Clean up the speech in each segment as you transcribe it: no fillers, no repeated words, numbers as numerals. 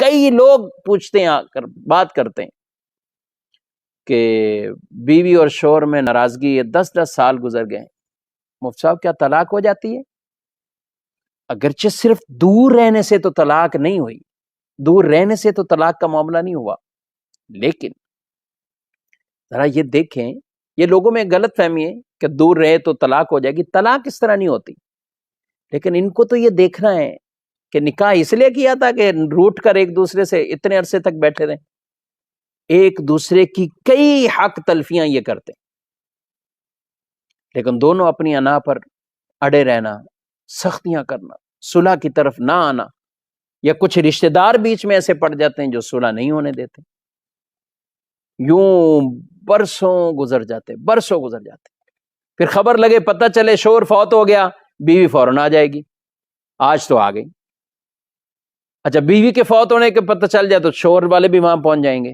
کئی لوگ پوچھتے ہیں، آ کر بات کرتے ہیں کہ بیوی اور شوہر میں ناراضگی 10 سال گزر گئے، مفتی صاحب کیا طلاق ہو جاتی ہے؟ اگرچہ صرف دور رہنے سے تو طلاق نہیں ہوئی، دور رہنے سے تو طلاق کا معاملہ نہیں ہوا، لیکن ذرا یہ دیکھیں، یہ لوگوں میں غلط فہمی ہے کہ دور رہے تو طلاق ہو جائے گی. طلاق اس طرح نہیں ہوتی، لیکن ان کو تو یہ دیکھنا ہے کہ نکاح اس لیے کیا تھا کہ روٹ کر ایک دوسرے سے اتنے عرصے تک بیٹھے رہیں. ایک دوسرے کی کئی حق تلفیاں یہ کرتے، لیکن دونوں اپنی انا پر اڑے رہنا، سختیاں کرنا، صلح کی طرف نہ آنا، یا کچھ رشتہ دار بیچ میں ایسے پڑ جاتے ہیں جو صلح نہیں ہونے دیتے. یوں برسوں گزر جاتے، پھر خبر لگے، پتہ چلے شوہر فوت ہو گیا، بیوی فوراً آ جائے گی. آج تو آ گئی. اچھا، بیوی کے فوت ہونے کے پتہ چل جائے تو شوہر والے بھی وہاں پہنچ جائیں گے.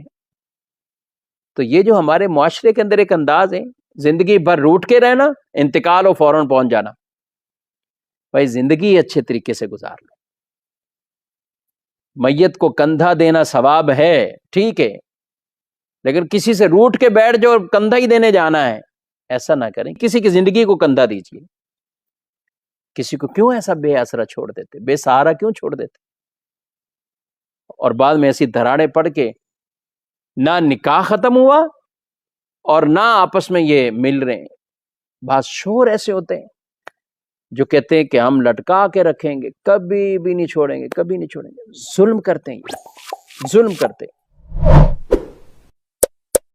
تو یہ جو ہمارے معاشرے کے اندر ایک انداز ہے، زندگی بھر روٹ کے رہنا، انتقال ہو فوراً پہنچ جانا. بھائی زندگی اچھے طریقے سے گزار لو. میت کو کندھا دینا ثواب ہے، ٹھیک ہے، لیکن کسی سے روٹ کے بیٹھ جو کندھا ہی دینے جانا ہے، ایسا نہ کریں. کسی کی زندگی کو کندھا دیجیے. کسی کو کیوں ایسا بے آسرا چھوڑ دیتے، بے سہارا کیوں چھوڑ دیتے، اور بعد میں ایسی دھراڑیں پڑ کے نہ نکاح ختم ہوا اور نہ آپس میں یہ مل رہے ہیں. بعض شوہر ایسے ہوتے ہیں جو کہتے ہیں کہ ہم لٹکا کے رکھیں گے، کبھی بھی نہیں چھوڑیں گے، کبھی نہیں چھوڑیں گے. ظلم کرتے ہیں، ظلم کرتے ہیں.